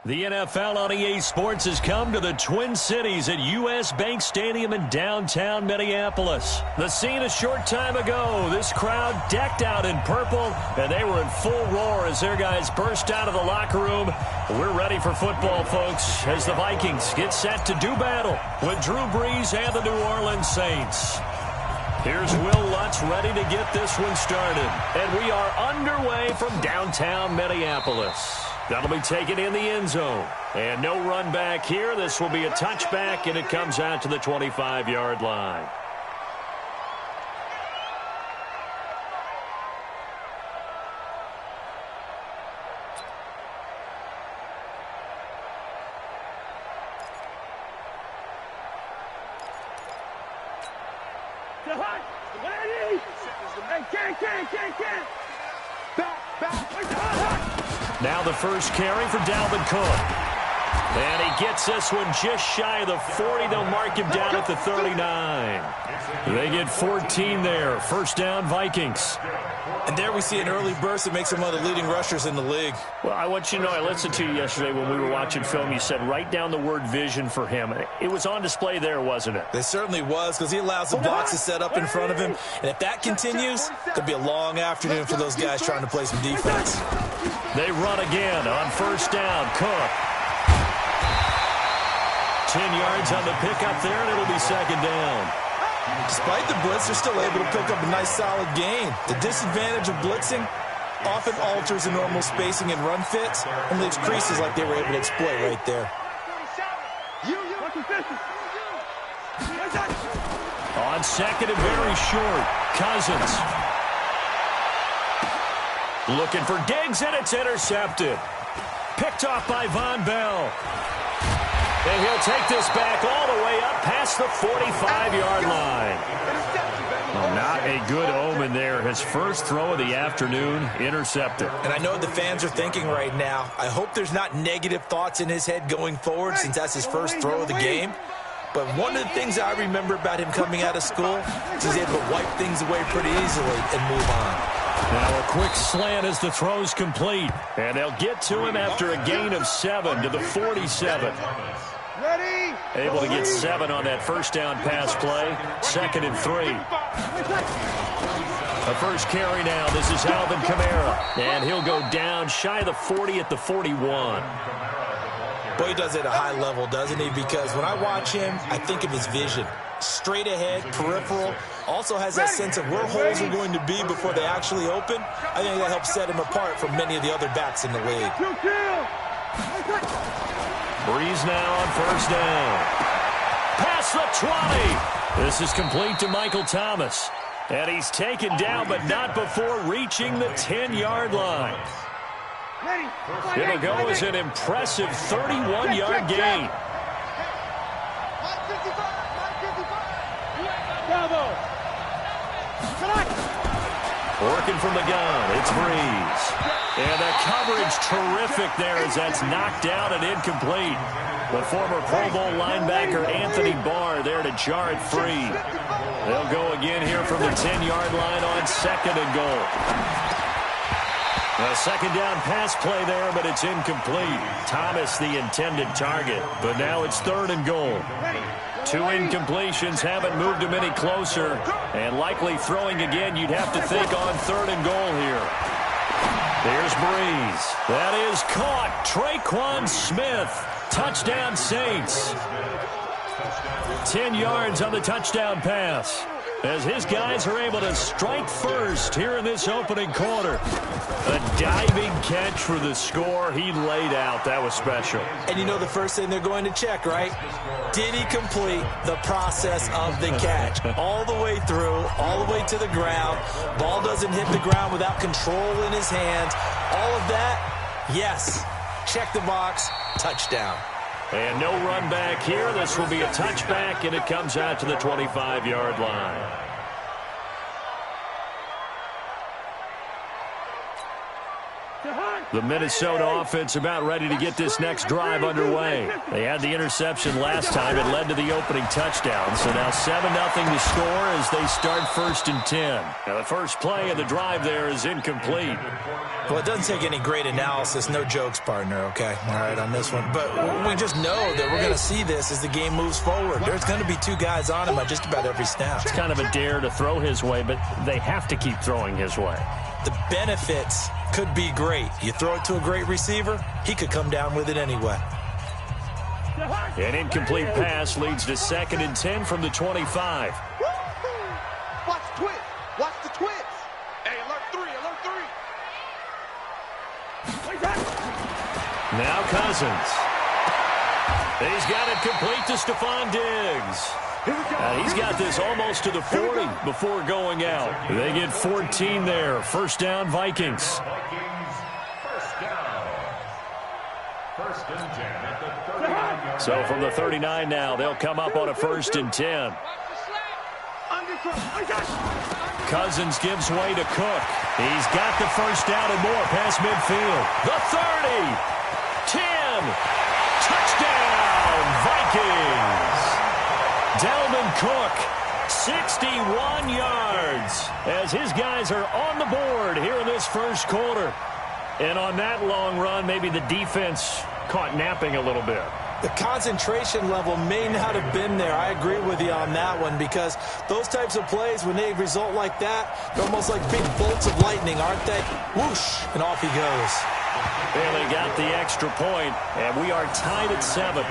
The NFL on EA Sports has come to the Twin Cities at U.S. Bank Stadium in downtown Minneapolis. The scene a short time ago, this crowd decked out in purple, and they were in full roar as their guys burst out of the locker room. We're ready for football, folks, as the Vikings get set to do battle with Drew Brees and the New Orleans Saints. Here's Will Lutz ready to get this one started, and we are underway from downtown Minneapolis. That'll be taken in the end zone. And no run back here. This will be a touchback, and it comes out to the 25-yard line. Now the first carry for Dalvin Cook. And he gets this one just shy of the 40. They'll mark him down at the 39. They get 14 there. First down, Vikings. And there we see an early burst that makes him one of the leading rushers in the league. Well, I want you to know, I listened to you yesterday when we were watching film. You said write down the word vision for him. It was on display there, wasn't it? It certainly was, because he allows the box to set up in front of him. And if that continues, could be a long afternoon for those guys trying to play some defense. They run again on first down. Cook. 10 yards on the pickup there, and it'll be second down. Despite the blitz, they're still able to pick up a nice, solid gain. The disadvantage of blitzing often alters the normal spacing and run fits and leaves creases like they were able to exploit right there. On second and very short, Cousins. Looking for Diggs, and it's intercepted. Picked off by Von Bell. And he'll take this back all the way up past the 45-yard line. Well, not a good omen there. His first throw of the afternoon, intercepted. And I know the fans are thinking right now, I hope there's not negative thoughts in his head going forward since that's his first throw of the game. But one of the things I remember about him coming out of school is he's able to wipe things away pretty easily and move on. Now a quick slant as the throw's complete. And they'll get to him after a gain of 7 to the 47. Ready? Able to get 7 on that first down pass play. Second and 3. The first carry now. This is Alvin Kamara. And he'll go down shy of the 40 at the 41. Boy, he does it at a high level, doesn't he? Because when I watch him, I think of his vision. Straight ahead, peripheral. Also has that sense of where holes are going to be before they actually open. I think that helps set him apart from many of the other backs in the league. Brees now on first down. Past the 20. This is complete to Michael Thomas. And he's taken down, but not before reaching the 10-yard line. It'll go as an impressive 31-yard gain. Working from the gun, it's Brees. And the coverage terrific there as that's knocked down and incomplete. The former Pro Bowl linebacker Anthony Barr there to jar it free. They'll go again here from the 10-yard line on second and goal. A second down pass play there, but it's incomplete. Thomas the intended target, but now it's third and goal. 2 incompletions haven't moved him any closer, and likely throwing again, you'd have to think on third and goal here. There's Brees. That is caught. Traquan Smith. Touchdown Saints. 10 yards on the touchdown pass as his guys are able to strike first here in this opening quarter. A diving catch for the score. He laid out. That was special. And you know the first thing they're going to check, right? Did he complete the process of the catch? All the way through, all the way to the ground. Ball doesn't hit the ground without control in his hands. All of that, yes. Check the box, touchdown. And no run back here. This will be a touchback, and it comes out to the 25-yard line. The Minnesota offense about ready to get this next drive underway. They had the interception last time. It led to the opening touchdown. So now 7-0 to score as they start 1st and 10. Now the first play of the drive there is incomplete. Well, it doesn't take any great analysis. No jokes, partner, okay? All right, on this one. But we just know that we're going to see this as the game moves forward. There's going to be 2 guys on him at just about every snap. It's kind of a dare to throw his way, but they have to keep throwing his way. The benefits could be great. You throw it to a great receiver, he could come down with it anyway. An incomplete pass leads to 2nd and 10 from the 25. Watch the twist. Watch the twist. Hey, alert 3, alert 3. Now Cousins. He's got it complete to Stephon Diggs. He's got this almost to the 40 before going out. They get 14 there. 1st down, Vikings. So from the 39 now, they'll come up on a 1st and 10. Cousins gives way to Cook. He's got the 1st down and more past midfield. The 30. 10. Touchdown, Vikings. Dalvin Cook, 61 yards, as his guys are on the board here in this 1st quarter. And on that long run, maybe the defense caught napping a little bit. The concentration level may not have been there. I agree with you on that one, because those types of plays, when they result like that, they're almost like big bolts of lightning, aren't they? Whoosh, and off he goes. And they got the extra point, and we are tied at 7.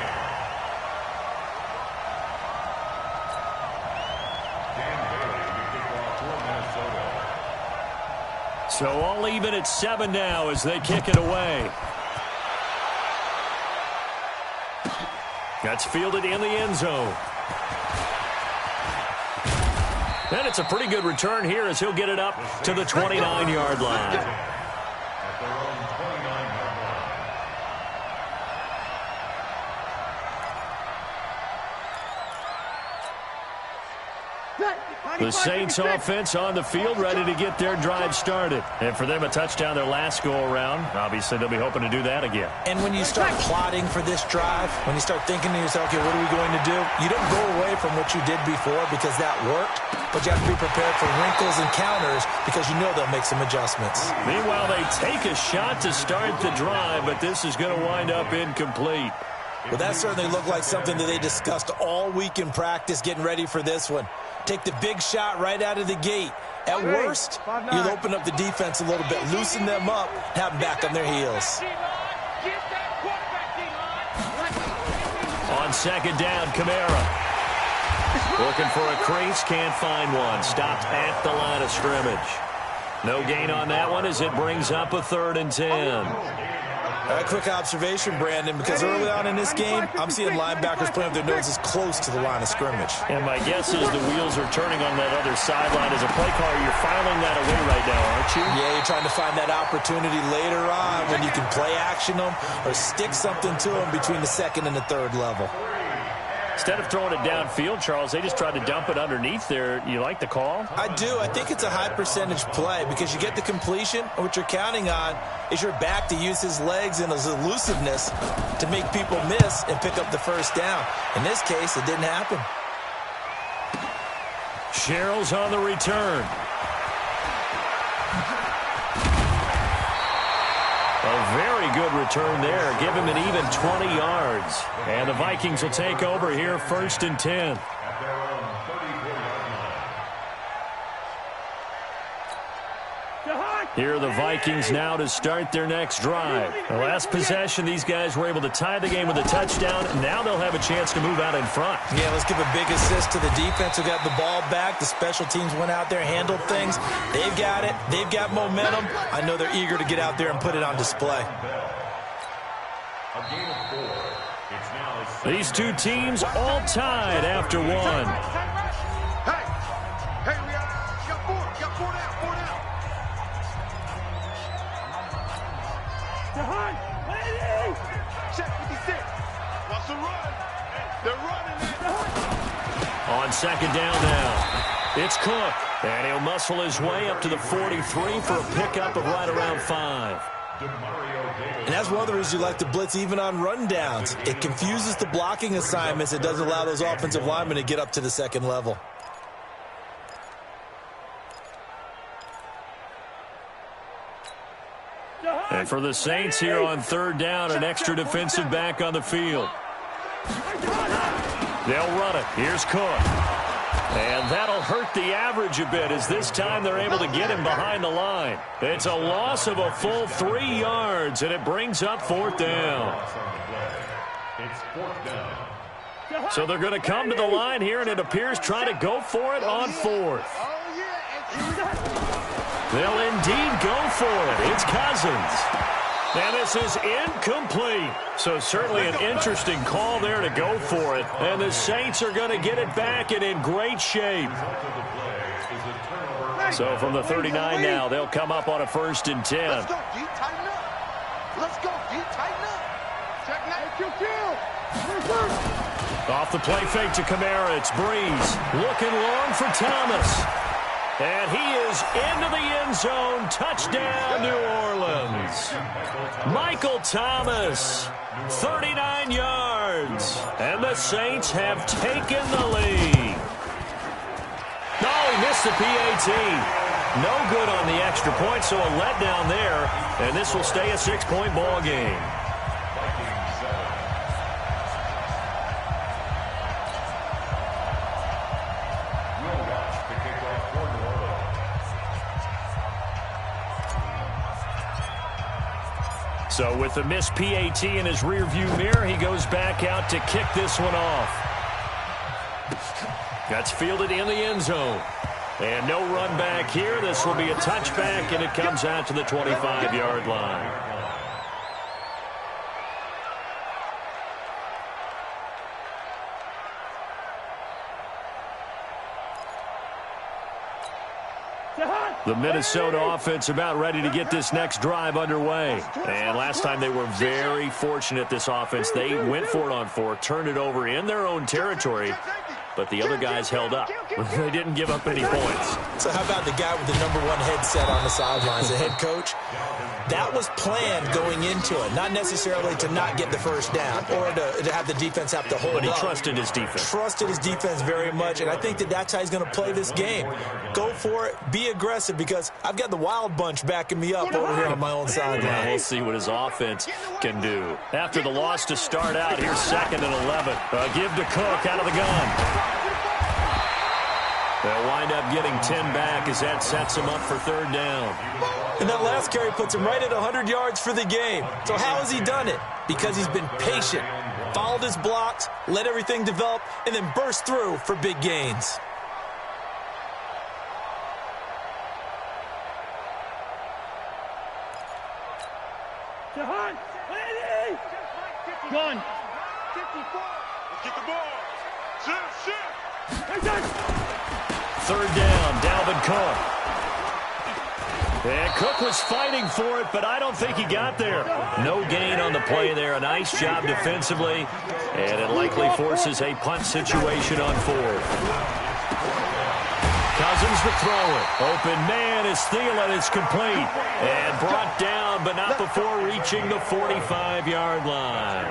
So all even at 7 now as they kick it away. That's fielded in the end zone. And it's a pretty good return here as he'll get it up to the 29-yard line. The Saints offense on the field, ready to get their drive started. And for them, a touchdown their last go-around. Obviously, they'll be hoping to do that again. And when you start plotting for this drive, when you start thinking to yourself, okay, what are we going to do? You don't go away from what you did before because that worked, but you have to be prepared for wrinkles and counters because you know they'll make some adjustments. Meanwhile, they take a shot to start the drive, but this is going to wind up incomplete. Well, that certainly looked like something that they discussed all week in practice getting ready for this one. Take the big shot right out of the gate. At worst, you'll open up the defense a little bit, loosen them up, have them back on their heels. On 2nd down, Kamara. Looking for a crease, can't find one. Stopped at the line of scrimmage. No gain on that one as it brings up a 3rd and 10. A quick observation, Brandon, because early on in this game, I'm seeing linebackers playing with their noses close to the line of scrimmage. And my guess is the wheels are turning on that other sideline. As a play caller, you're filing that away right now, aren't you? Yeah, you're trying to find that opportunity later on when you can play action them or stick something to them between the 2nd and the 3rd level. Instead of throwing it downfield, Charles, they just tried to dump it underneath there. You like the call? I do. I think it's a high percentage play because you get the completion, and what you're counting on is your back to use his legs and his elusiveness to make people miss and pick up the 1st down. In this case, it didn't happen. Sherrill's on the return. A very good return there. Give him an even 20 yards. And the Vikings will take over here 1st and 10. Here are the Vikings now to start their next drive. The last possession, these guys were able to tie the game with a touchdown. Now they'll have a chance to move out in front. Yeah, let's give a big assist to the defense who got the ball back. The special teams went out there, handled things. They've got it. They've got momentum. I know they're eager to get out there and put it on display. These two teams all tied after one. Hey, we got 4 down, 4 down. Check 56. What's the run? They're running it. On 2nd down now, it's Cook. And he'll muscle his way up to the 43 for a pickup of right around 5. And that's one of the reasons you like to blitz even on rundowns. It confuses the blocking assignments. It doesn't allow those offensive linemen to get up to the second level. And for the Saints here on third down, an extra defensive back on the field. They'll run it. Here's Cook. And that'll hurt the average a bit as this time they're able to get him behind the line. It's a loss of a full 3 yards, and it brings up fourth down. So they're going to come to the line here, and it appears trying to go for it on fourth. They'll indeed go for it. It's Cousins. And this is incomplete. So certainly an interesting call there to go for it. And the Saints are going to get it back and in great shape. So from the 39 now, they'll come up on a 1st and 10. Let's go, D. Tighten up. Let's go, D. Tighten up. Check now. Off the play fake to Kamara. It's Breeze. Looking long for Thomas. And he is into the end zone. Touchdown, New Orleans. Michael Thomas, 39 yards. And the Saints have taken the lead. No, he missed the PAT. No good on the extra point, so a letdown there. And this will stay a 6-point ball game. So with the missed PAT in his rearview mirror, he goes back out to kick this one off. That's fielded in the end zone. And no run back here. This will be a touchback, and it comes out to the 25-yard line. The Minnesota offense about ready to get this next drive underway. And last time they were very fortunate, this offense. They went for it on 4, turned it over in their own territory, but the other guys held up. They didn't give up any points. So how about the guy with the #1 headset on the sidelines, the head coach? That was planned going into it, not necessarily to not get the first down or to have the defense have to hold up. But he trusted his defense. Trusted his defense very much, and I think that's how he's going to play this game. Go for it, be aggressive, because I've got the wild bunch backing me up over here on my own sideline. Well, we'll see what his offense can do. After the loss to start out, here's 2nd and 11. Give to Cook out of the gun. They'll wind up getting 10 back as that sets him up for 3rd down. And that last carry puts him right at 100 yards for the game. So how has he done it? Because he's been patient, followed his blocks, let everything develop, and then burst through for big gains. Gun. 54. Let's get the ball. Shift. 3rd down, Dalvin Cook. And Cook was fighting for it, but I don't think he got there. No gain on the play there. A nice job defensively, and it likely forces a punt situation on 4th. Cousins to throw it. Open man is Thielen. It's complete. And brought down, but not before reaching the 45-yard line.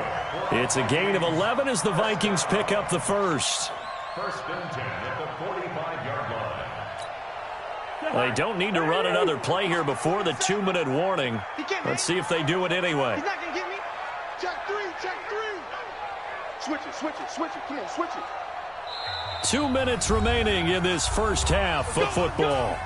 It's a gain of 11 as the Vikings pick up the first. 1st and 10 at the 45-yard line. They don't need to run another play here before the 2-minute warning. Let's see if they do it anyway. He's not going to get me. Check 3, check 3. Switch it. Come on, switch it. 2 minutes remaining in this first half of football.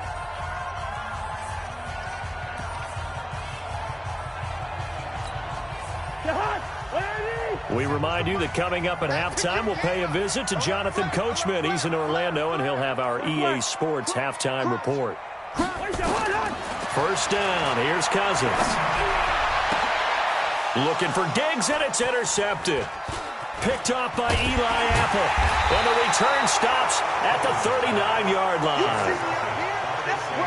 We remind you that coming up at halftime, we'll pay a visit to Jonathan Coachman. He's in Orlando, and he'll have our EA Sports halftime report. 1st down. Here's Cousins. Looking for Diggs, and it's intercepted. Picked off by Eli Apple. And the return stops at the 39-yard line.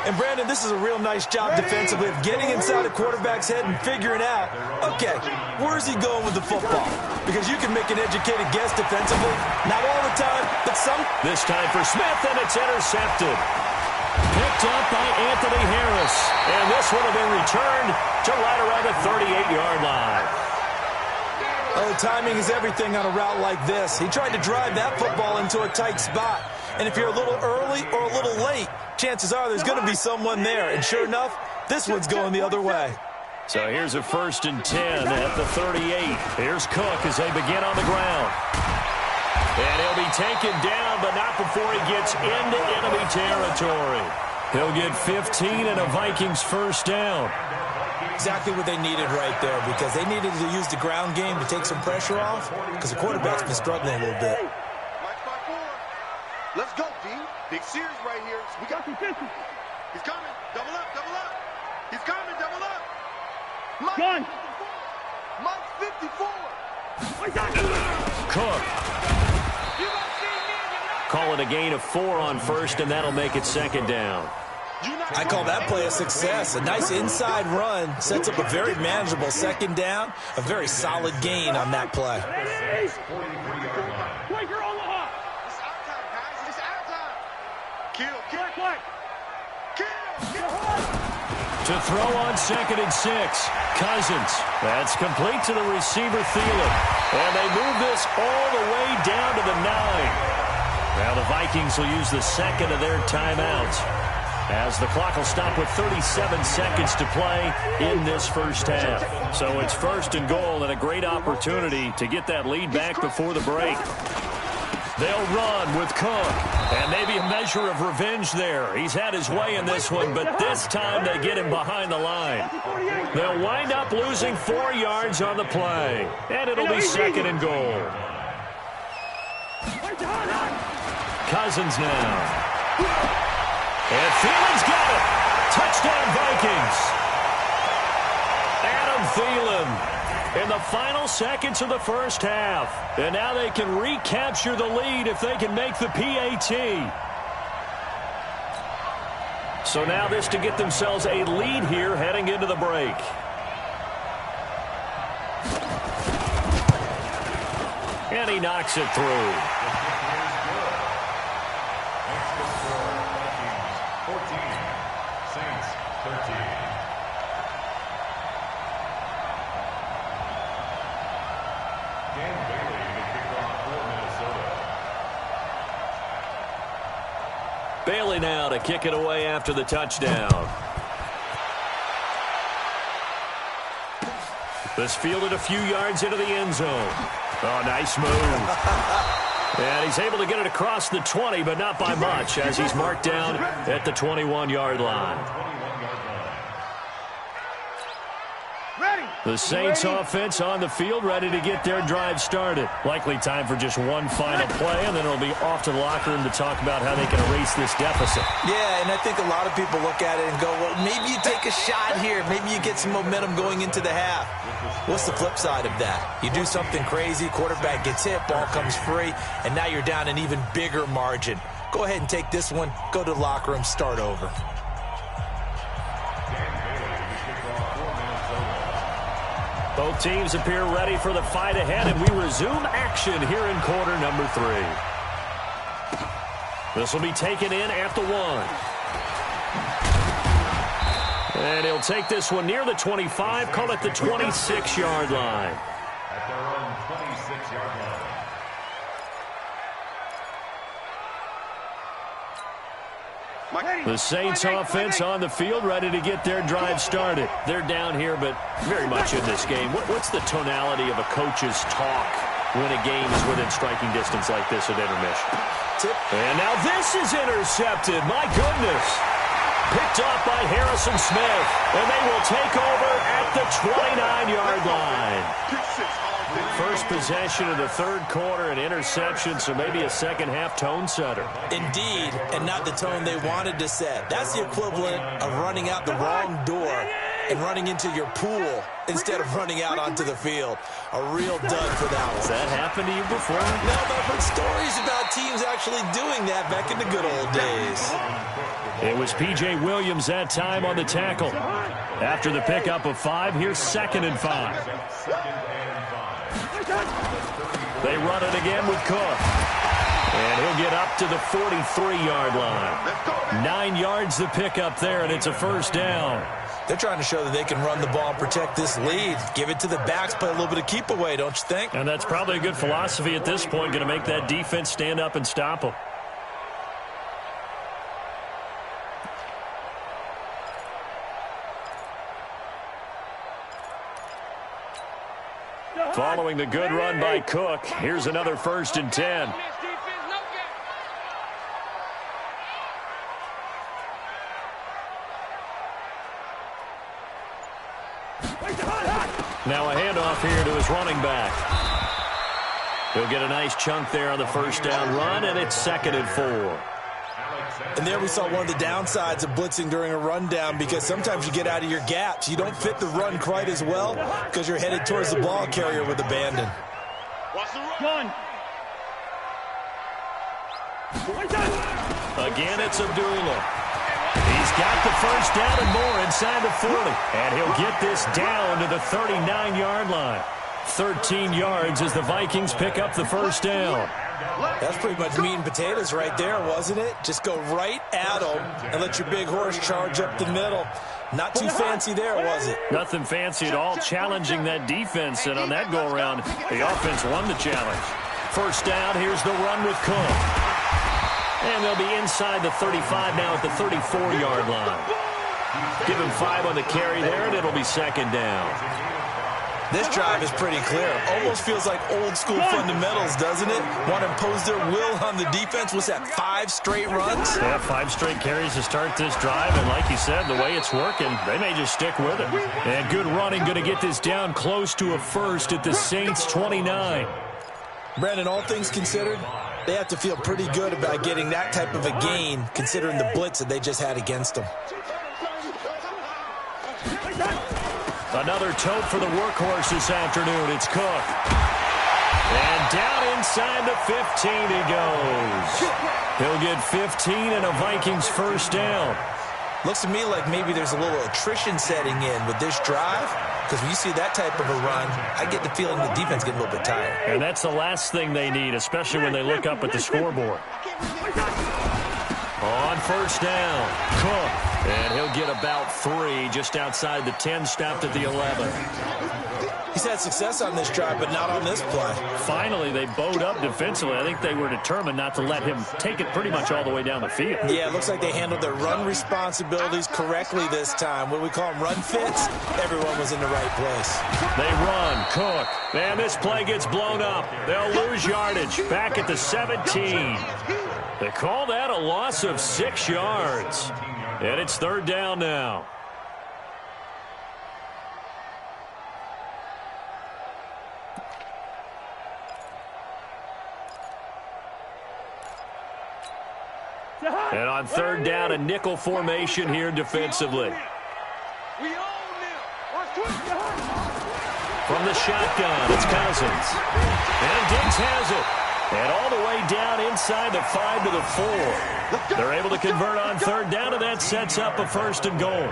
And, Brandon, this is a real nice job defensively of getting inside a quarterback's head and figuring out, okay, where's he going with the football? Because you can make an educated guess defensively. Not all the time, but some. This time for Smith, and it's intercepted. Picked Picked up by Anthony Harris. And this would have been returned to right around the 38-yard line. Oh, timing is everything on a route like this. He tried to drive that football into a tight spot. And if you're a little early or a little late, chances are there's going to be someone there. And sure enough, this one's going the other way. So here's a 1st and 10 at the 38. Here's Cook as they begin on the ground. And he'll be taken down, but not before he gets into enemy territory. He'll get 15 and a Vikings first down. Exactly what they needed right there, because they needed to use the ground game to take some pressure off, because the quarterback's been struggling a little bit. Let's go, D. Big series right here. We got some distance. He's coming. Double up, double up. He's coming, double up. Mike. Mike 54. Cook. Call it a gain of 4 on first, and that'll make it 2nd down. I call that play a success. A nice inside run sets up a very manageable 2nd down. A very solid gain on that play. To throw on 2nd and 6. Cousins. That's complete to the receiver, Thielen. And they move this all the way down to the 9. Now the Vikings will use the 2nd of their timeouts, as the clock will stop with 37 seconds to play in this first half. So it's 1st and goal, and a great opportunity to get that lead back before the break. They'll run with Cook, and maybe a measure of revenge there. He's had his way in this one, but this time they get him behind the line. They'll wind up losing 4 yards on the play, and it'll be 2nd and goal. Cousins now. And Thielen's got it. Touchdown, Vikings. Adam Thielen in the final seconds of the first half. And now they can recapture the lead if they can make the PAT. So now this to get themselves a lead here heading into the break. And he knocks it through. Bailey now to kick it away after the touchdown. This fielded a few yards into the end zone. Oh, nice move. And he's able to get it across the 20, but not by much, as he's marked down at the 21-yard line. The Saints offense on the field, ready to get their drive started. Likely time for just one final play, and then it'll be off to the locker room to talk about how they can erase this deficit. Yeah, and I think a lot of people look at it and go, well, maybe you take a shot here. Maybe you get some momentum going into the half. What's the flip side of that? You do something crazy, quarterback gets hit, ball comes free, and now you're down an even bigger margin. Go ahead and take this one, go to the locker room, start over. Both teams appear ready for the fight ahead, and we resume action here in quarter number 3. This will be taken in at the 1. And he'll take this one near the 25, call it the 26-yard line. At their own 26-yard line. The Saints offense on the field, ready to get their drive started. They're down here, but very much in this game. What's the tonality of a coach's talk when a game is within striking distance like this at intermission? And now this is intercepted. My goodness. Picked off by Harrison Smith, and they will take over at the 29-yard line. First possession of the third quarter, an interception, so maybe a second-half tone setter. Indeed, and not the tone they wanted to set. That's the equivalent of running out the wrong door and running into your pool instead of running out onto the field. A real dud for that one. Has that happened to you before? No, but I've heard stories about teams actually doing that back in the good old days. It was P.J. Williams that time on the tackle. After the pickup of 5, here's 2nd and 5. They run it again with Cook. And he'll get up to the 43-yard line. 9 yards to pick up there, and it's a first down. They're trying to show that they can run the ball and protect this lead. Give it to the backs, play a little bit of keep away, don't you think? And that's probably a good philosophy at this point, going to make that defense stand up and stop them. Following the good run by Cook, here's another 1st and 10. Now a handoff here to his running back. He'll get a nice chunk there on the first down run, and it's 2nd and 4. And there we saw one of the downsides of blitzing during a rundown, because sometimes you get out of your gaps. You don't fit the run quite as well because you're headed towards the ball carrier with abandon. Again, it's Abdullah. He's got the first down and more inside the 40. And he'll get this down to the 39-yard line. 13 yards as the Vikings pick up the first down. That's pretty much meat and potatoes right there, wasn't it? Just go right at them and let your big horse charge up the middle. Not too fancy there, was it? Nothing fancy at all, challenging that defense. And on that go-around, the offense won the challenge. First down, here's the run with Cook. And they'll be inside the 35 now at the 34-yard line. Give him 5 on the carry there, and it'll be 2nd down. This drive is pretty clear. Almost feels like old-school fundamentals, doesn't it? Want to impose their will on the defense. What's that, 5 straight runs? Yeah, 5 straight carries to start this drive. And like you said, the way it's working, they may just stick with it. And good running, going to get this down close to a first at the Saints' 29. Brandon, all things considered, they have to feel pretty good about getting that type of a gain, considering the blitz that they just had against them. Another tote for the workhorse this afternoon. It's Cook. And down inside the 15 he goes. He'll get 15 and a Vikings first down. Looks to me like maybe there's a little attrition setting in with this drive, because when you see that type of a run, I get the feeling the defense getting a little bit tired. And that's the last thing they need, especially when they look up at the scoreboard. On first down, Cook. And he'll get about 3 just outside the 10, stopped at the 11. He's had success on this drive, but not on this play. Finally, they bowed up defensively. I think they were determined not to let him take it pretty much all the way down the field. Yeah, it looks like they handled their run responsibilities correctly this time. What we call them run fits, everyone was in the right place. They run, Cook. And this play gets blown up. They'll lose yardage back at the 17. They call that a loss of 6 yards. And it's 3rd down now. And on 3rd down, a nickel formation here defensively. From the shotgun, it's Cousins. And Diggs has it. And all the way down inside the 5 to the 4. They're able to convert on 3rd down, and that sets up a 1st and goal.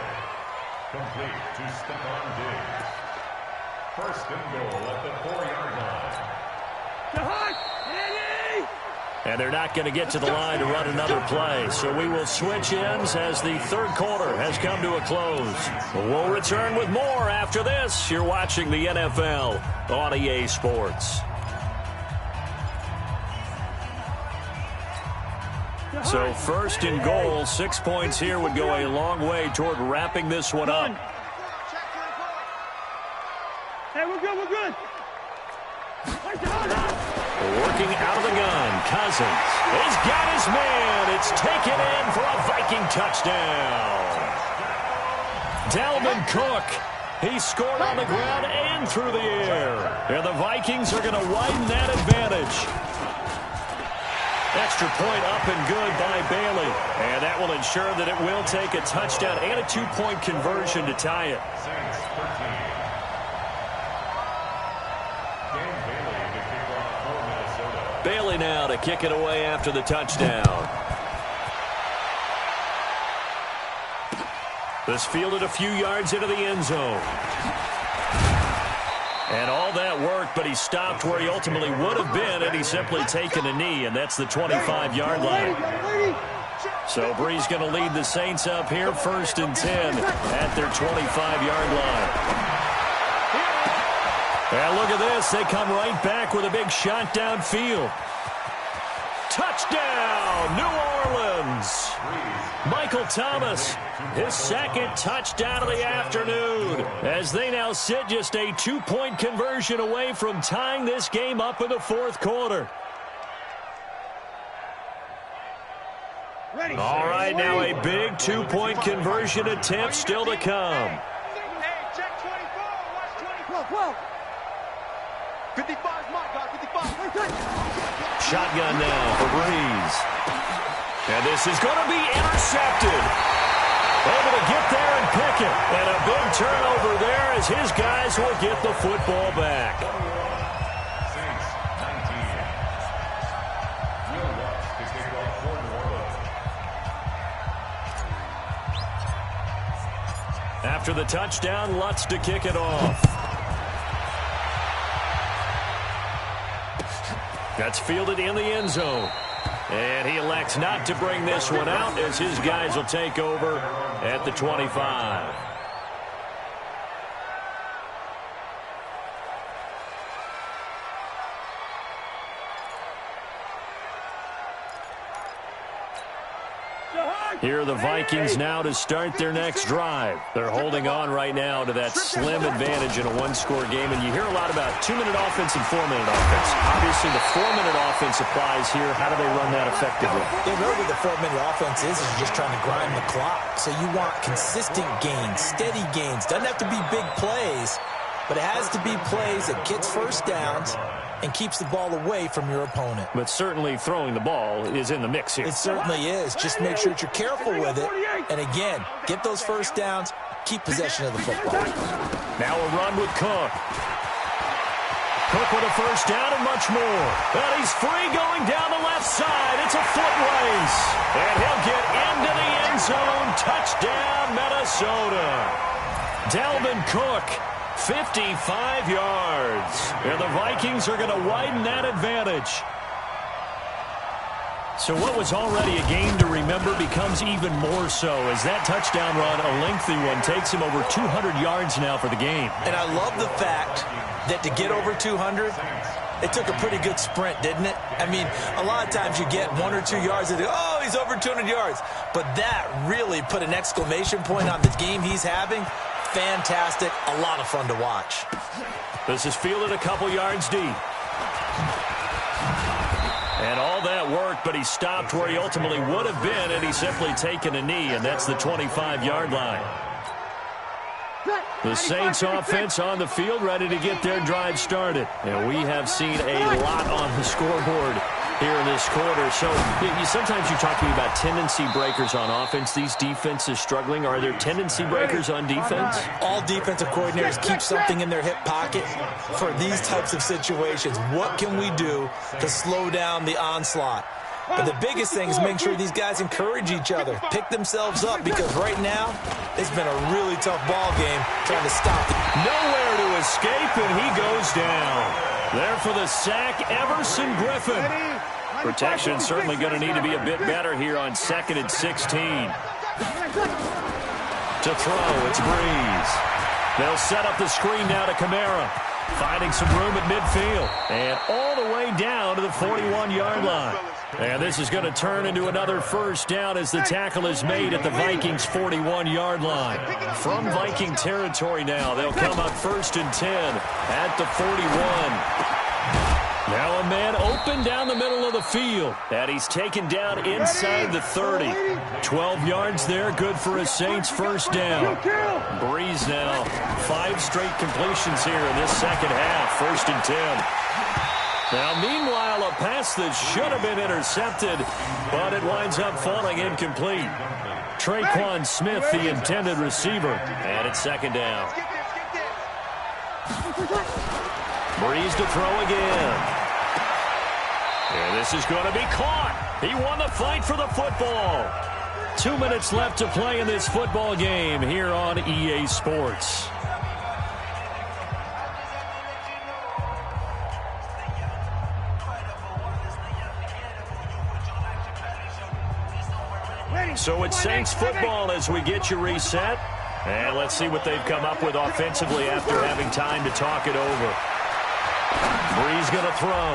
Complete to Stephon Diggs. 1st and goal at the 4-yard line. And they're not going to get to the line to run another play. So we will switch ends as the 3rd quarter has come to a close. We'll return with more after this. You're watching the NFL on EA Sports. So 1st and goal, 6 points here would go a long way toward wrapping this one up. Hey, we're good, we're good. Working out of the gun, Cousins. He's got his man. It's taken in for a Viking touchdown. Dalvin Cook. He scored on the ground and through the air. And the Vikings are going to widen that advantage. Extra point up and good by Bailey. And that will ensure that it will take a touchdown and a 2-point conversion to tie it. Bailey now to kick it away after the touchdown. This fielded a few yards into the end zone. And all that work, but he stopped where he ultimately would have been, and he's simply taken a knee, and that's the 25-yard line. So Brees going to lead the Saints up here, 1st and 10 at their 25-yard line. And look at this. They come right back with a big shot downfield. Touchdown, New Orleans. Michael Thomas, his 2nd touchdown of the afternoon, as they now sit just a 2-point conversion away from tying this game up in the 4th quarter. All right, now a big 2-point conversion attempt still to come. Hey, check 24. Watch 24. 55 is my guy. 55. Shotgun now for Brees. And this is going to be intercepted. Able to get there and pick it. And a big turnover there as his guys will get the football back. Saints 19. Will Lutz to kick off for New Orleans. After the touchdown, Lutz to kick it off. That's fielded in the end zone. And he elects not to bring this one out as his guys will take over at the 25. Here are the Vikings now to start their next drive. They're holding on right now to that slim advantage in a one-score game. And you hear a lot about 2-minute offense and 4-minute offense. Obviously, the 4-minute offense applies here. How do they run that effectively? Yeah, really the 4-minute offense is you're just trying to grind the clock. So you want consistent gains, steady gains. Doesn't have to be big plays, but it has to be plays that gets first downs and keeps the ball away from your opponent. But certainly throwing the ball is in the mix here. It certainly is. Just make sure that you're careful with it. And again, get those first downs, keep possession of the football. Now a run with Cook. Cook with a first down and much more. And he's free going down the left side. It's a foot race. And he'll get into the end zone. Touchdown, Minnesota. Dalvin Cook. 55 yards. And the Vikings are going to widen that advantage. So what was already a game to remember becomes even more so as that touchdown run, a lengthy one, takes him over 200 yards now for the game. And I love the fact that to get over 200, it took a pretty good sprint, didn't it? I mean, a lot of times you get 1 or 2 yards and oh, he's over 200 yards. But that really put an exclamation point on the game he's having. Fantastic. A lot of fun to watch. This is fielded a couple yards deep. And all that work, but he stopped where he ultimately would have been, and he's simply taken a knee, and that's the 25-yard line. The Saints offense on the field, ready to get their drive started. And we have seen a lot on the scoreboard here in this quarter. So sometimes you talk to me about tendency breakers on offense. These defenses struggling. Are there tendency breakers on defense? All defensive coordinators keep something in their hip pocket for these types of situations. What can we do to slow down the onslaught? But the biggest thing is making sure these guys encourage each other, pick themselves up, because right now it's been a really tough ball game trying to stop it. Nowhere to escape, and he goes down. There for the sack, Everson Griffin. Protection certainly going to need to be a bit better here on 2nd and 16. To throw, it's Brees. They'll set up the screen now to Kamara. Finding some room at midfield. And all the way down to the 41-yard line. And this is going to turn into another first down as the tackle is made at the Vikings' 41-yard line. From Viking territory now, they'll come up 1st and 10 at the 41. Now a man open down the middle of the field. And he's taken down inside the 30. 12 yards there, good for a Saints first down. Brees now, 5 straight completions here in this second half, 1st and 10. Now, meanwhile, a pass that should have been intercepted, but it winds up falling incomplete. Traquan Smith, the intended receiver, and it's 2nd down. Brees to throw again. And this is going to be caught. He won the fight for the football. 2 minutes left to play in this football game here on EA Sports. So it's Saints football as we get you reset. And let's see what they've come up with offensively after having time to talk it over. Bree's going to throw.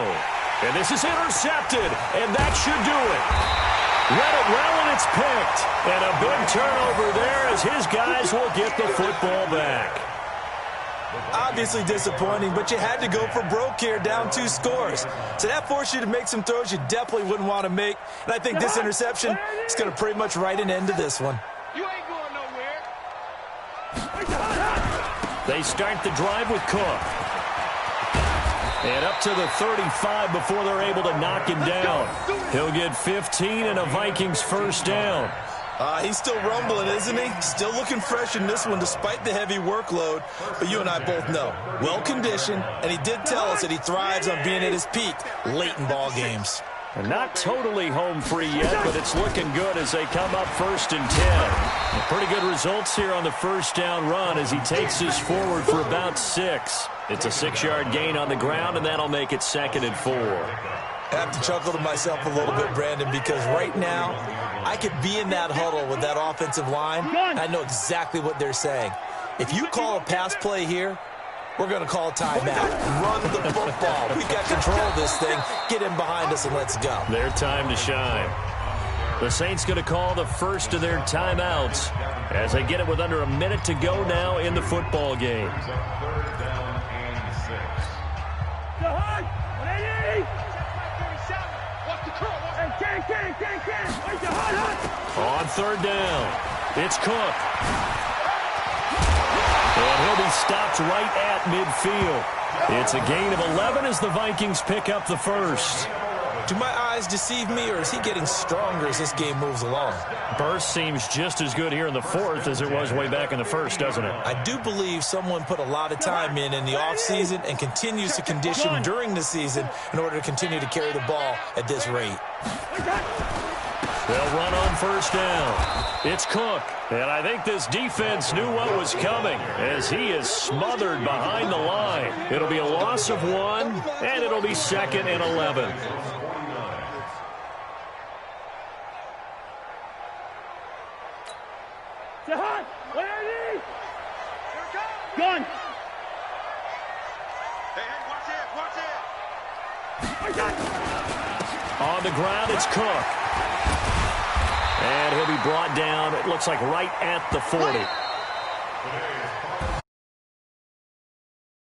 And this is intercepted. And that should do it. Read it well, and it's picked. And a big turnover there as his guys will get the football back. Obviously disappointing, but you had to go for broke here, down 2 scores. So that forced you to make some throws you definitely wouldn't want to make. And I think this interception is going to pretty much write an end to this one. You ain't going nowhere. They start the drive with Cook. And up to the 35 before they're able to knock him down. He'll get 15 and a Vikings first down. He's still rumbling, isn't he? Still looking fresh in this one despite the heavy workload. But you and I both know, well-conditioned, and he did tell us that he thrives on being at his peak late in ball games. And not totally home free yet, but it's looking good as they come up 1st and 10. Pretty good results here on the first down run as he takes us forward for about 6. It's a 6-yard gain on the ground, and that'll make it 2nd and 4. I have to chuckle to myself a little bit, Brandon, because right now I could be in that huddle with that offensive line. I know exactly what they're saying. If you call a pass play here, we're going to call a timeout. Run the football. We've got control of this thing. Get in behind us and let's go. Their time to shine. The Saints going to call the first of their timeouts as they get it with under a minute to go now in the football game. On 3rd down, it's Cook. And he'll be stopped right at midfield. It's a gain of 11 as the Vikings pick up the first. Do my eyes deceive me, or is he getting stronger as this game moves along? Burst seems just as good here in the 4th as it was way back in the 1st, doesn't it? I do believe someone put a lot of time in the offseason and continues to condition during the season in order to continue to carry the ball at this rate. They'll run on 1st down. It's Cook. And I think this defense knew what was coming as he is smothered behind the line. It'll be a loss of 1, and it'll be 2nd and 11. Gun. Hey, watch it. On the ground, it's Cook. And he'll be brought down, it looks like right at the 40.